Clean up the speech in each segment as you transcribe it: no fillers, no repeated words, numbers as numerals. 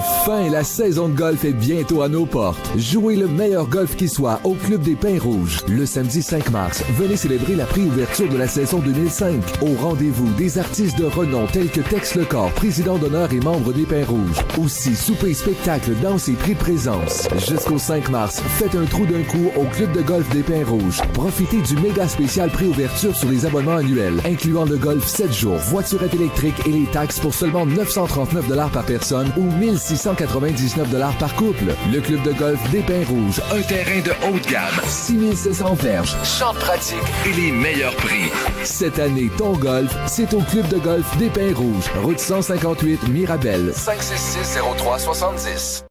Enfin, la saison de golf est bientôt à nos portes. Jouez le meilleur golf qui soit au Club des Pins Rouges. Le samedi 5 mars, venez célébrer la préouverture de la saison 2005. Au rendez-vous des artistes de renom tels que Tex Lecor, président d'honneur et membre des Pins Rouges. Aussi, souper, spectacle, danse et prix de présence. Jusqu'au 5 mars, faites un trou d'un coup au Club de golf des Pins Rouges. Profitez du méga spécial préouverture sur les abonnements annuels, incluant le golf 7 jours, voiturette électrique et les taxes pour seulement 939 $ par personne ou 1699 $ par couple. Le Club de golf des Pins Rouges, un terrain de haute gamme, 6700 verges, champs de pratique et les meilleurs prix. Cette année, ton golf, c'est au Club de golf des Pins Rouges, route 158 Mirabel, 566-0370.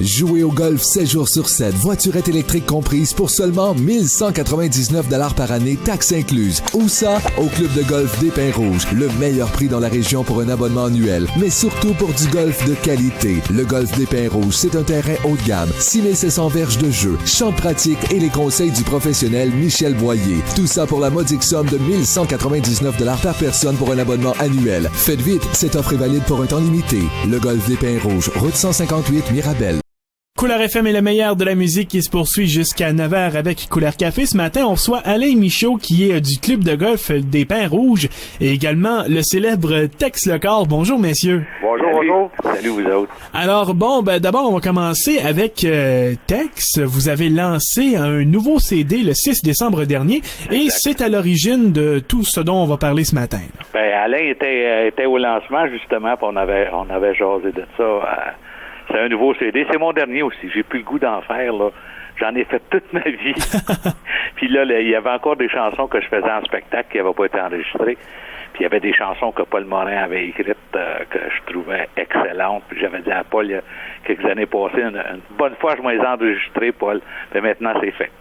Jouez au golf 7 jours sur 7, voiturette électrique comprise pour seulement 1199 $ par année, taxes incluses. Où ça? Au Club de golf des Pins Rouges, le meilleur prix dans la région pour un abonnement annuel, mais surtout pour du golf de qualité. Le golf des Pins Rouges, c'est un terrain haut de gamme, 6700 verges de jeu, champs de pratique et les conseils du professionnel Michel Boyer. Tout ça pour la modique somme de 1199 $ par personne pour un abonnement annuel. Faites vite, cette offre est valide pour un temps limité. Le golf des Pins Rouges, route 158 Mirabel. Couleur FM est le meilleur de la musique qui se poursuit jusqu'à 9h avec Couleur Café. Ce matin, on reçoit Alain Michaud qui est du club de golf des Pins Rouges et également le célèbre Tex Lecor. Bonjour messieurs. Bonjour, bonjour. Salut vous autres. Alors d'abord on va commencer avec Tex. Vous avez lancé un nouveau CD le 6 décembre dernier et c'est à l'origine de tout ce dont on va parler ce matin. Alain était au lancement justement, puis on avait jasé de ça. C'est un nouveau CD. C'est mon dernier aussi. J'ai plus le goût d'en faire, là. J'en ai fait toute ma vie. Puis là, il y avait encore des chansons que je faisais en spectacle qui n'avaient pas été enregistrées. Puis il y avait des chansons que Paul Morin avait écrites que je trouvais excellentes. Puis j'avais dit à Paul, il y a quelques années passées, une bonne fois, je m'en ai enregistré, Paul. Mais maintenant, c'est fait.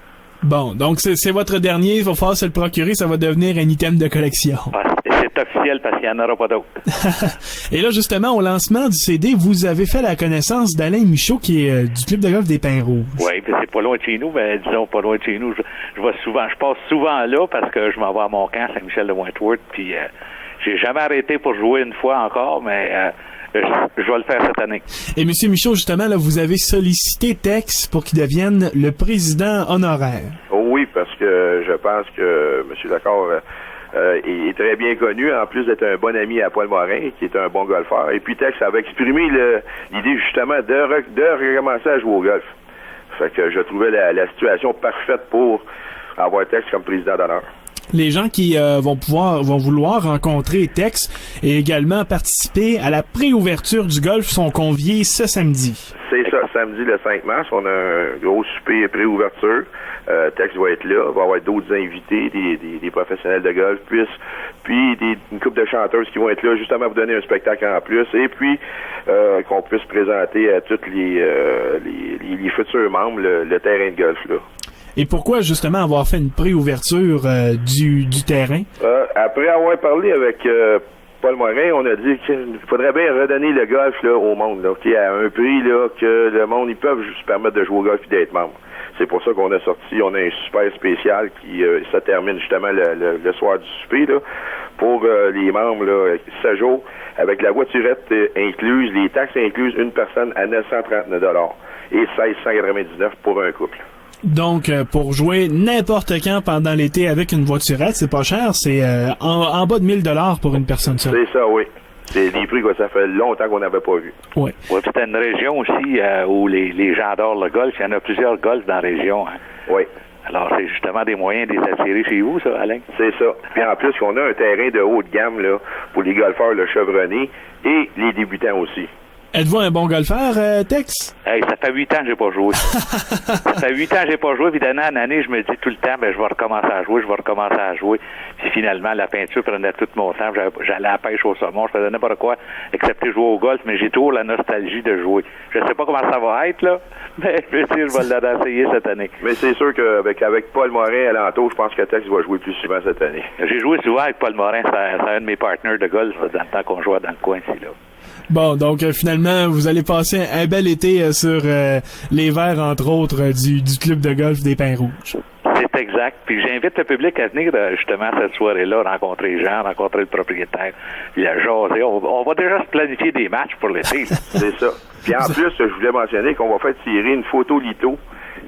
Bon, donc c'est votre dernier. Il va falloir se le procurer. Ça va devenir un item de collection. C'est officiel parce qu'il n'y en aura pas d'autres. Et là, justement, au lancement du CD, vous avez fait la connaissance d'Alain Michaud, qui est du club de golf des Pins Rouges. Oui, puis c'est pas loin de chez nous, mais disons pas loin de chez nous. Je passe souvent là parce que je m'en vais à mon camp, Saint-Michel-de-Wentworth, puis j'ai jamais arrêté pour jouer une fois encore, mais je vais le faire cette année. Et M. Michaud, justement, là, vous avez sollicité Tex pour qu'il devienne le président honoraire. Oui, parce que je pense que M. Lecor est très bien connu, en plus d'être un bon ami à Paul Morin, qui est un bon golfeur. Et puis Tex avait exprimé l'idée justement de recommencer à jouer au golf. Fait que je trouvais la situation parfaite pour avoir Tex comme président d'honneur. Les gens qui vont vouloir rencontrer Tex et également participer à la préouverture du golf sont conviés ce samedi. C'est ça, samedi le 5 mars, on a un gros souper préouverture. Tex va être là, il va y avoir d'autres invités, des professionnels de golf, puis une couple de chanteuses qui vont être là justement pour donner un spectacle en plus, et puis qu'on puisse présenter à tous les futurs membres le terrain de golf là. Et pourquoi justement avoir fait une préouverture du terrain? Après avoir parlé avec Paul Morin, on a dit qu'il faudrait bien redonner le golf là, au monde, là, à un prix là, que le monde ils peuvent se permettre de jouer au golf et d'être membre. C'est pour ça qu'on a sorti, on a un super spécial qui ça termine justement le soir du souper là, pour les membres là, 16 jours, avec la voiturette incluse, les taxes incluses, une personne à 939 $ et 1699 pour un couple. Donc, pour jouer n'importe quand pendant l'été avec une voiturette, c'est pas cher, c'est en bas de 1000 $ pour une personne seule. C'est ça, oui. C'est des prix que ça fait longtemps qu'on n'avait pas vu. Oui. Ouais, c'est une région aussi où les gens adorent le golf. Il y en a plusieurs golfs dans la région. Hein. Oui. Alors, c'est justement des moyens de les attirer chez vous, ça, Alain? C'est ça. Puis en plus, on a un terrain de haut de gamme là pour les golfeurs le chevronnés et les débutants aussi. Êtes-vous un bon golfeur, Tex? Hey, ça fait 8 ans que j'ai pas joué. Ça fait 8 ans que j'ai pas joué, puis d'année en année, je me dis tout le temps, je vais recommencer à jouer. Puis finalement, la peinture prenait tout mon temps. J'allais à la pêche au saumon, je faisais n'importe quoi, excepté jouer au golf, mais j'ai toujours la nostalgie de jouer. Je sais pas comment ça va être, là, mais je vais dire, je vais l'essayer cette année. Mais c'est sûr qu'avec Paul Morin à l'entour, je pense que Tex va jouer plus souvent cette année. J'ai joué souvent avec Paul Morin, c'est un de mes partenaires de golf dans le temps qu'on jouait dans le coin ici, là. Bon, donc finalement, vous allez passer un bel été sur les verres, entre autres, du club de golf des Pins Rouges. C'est Exact. Puis j'invite le public à venir justement cette soirée-là, rencontrer les gens, rencontrer le propriétaire, puis à jaser. On va déjà se planifier des matchs pour l'été. C'est ça. Puis en plus, je voulais mentionner qu'on va faire tirer une photo litho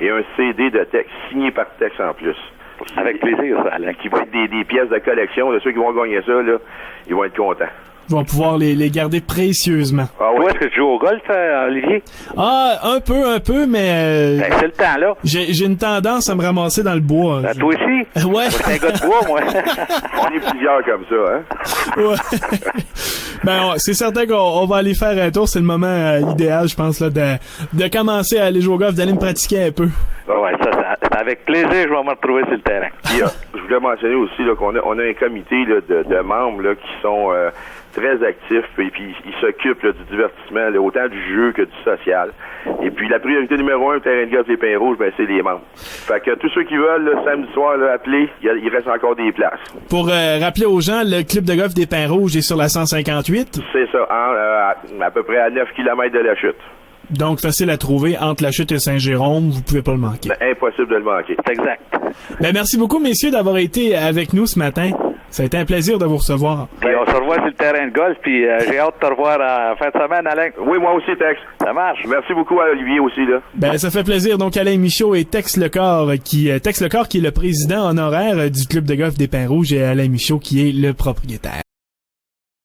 et un CD de texte signé par texte en plus. Avec plaisir, ça, Alain. Qui vont être des pièces de collection. De ceux qui vont gagner ça, là, ils vont être contents. Ils vont pouvoir les garder précieusement. Ah ouais. Toi, est-ce que tu joues au golf, Olivier? Ah, un peu, mais... Ben, c'est le temps, là. J'ai une tendance à me ramasser dans le bois. Ben, toi aussi? Ouais. Moi, je suis un gars de bois, moi. On est plusieurs comme ça, hein? Ouais. Ben, c'est certain qu'on va aller faire un tour. C'est le moment idéal, je pense, là, de commencer à aller jouer au golf, d'aller me pratiquer un peu. Ouais, ça, c'est avec plaisir que je vais me retrouver sur le terrain. Puis, je voulais mentionner aussi là, qu'on a un comité là, de membres là, qui sont très actifs et puis ils s'occupent là, du divertissement, là, autant du jeu que du social. Et puis la priorité numéro 1 au terrain de golf des Pins Rouges, ben c'est les membres. Fait que tous ceux qui veulent, là, samedi soir, là, appeler, il reste encore des places. Pour rappeler aux gens, le club de golf des Pins Rouges est sur la 158. C'est ça, à peu près à 9 km de la chute. Donc, facile à trouver entre la chute et Saint-Jérôme. Vous pouvez pas le manquer. Ben, impossible de le manquer. C'est exact. Ben, merci beaucoup, messieurs, d'avoir été avec nous ce matin. Ça a été un plaisir de vous recevoir. Puis on se revoit sur le terrain de golf, puis j'ai hâte de te revoir à fin de semaine, Alain. Oui, moi aussi, Tex. Ça marche. Merci beaucoup à Olivier aussi, là. Ben, ça fait plaisir. Donc, Alain Michaud et Tex Lecor, qui est le président honoraire du club de golf des Pins Rouges, et Alain Michaud qui est le propriétaire.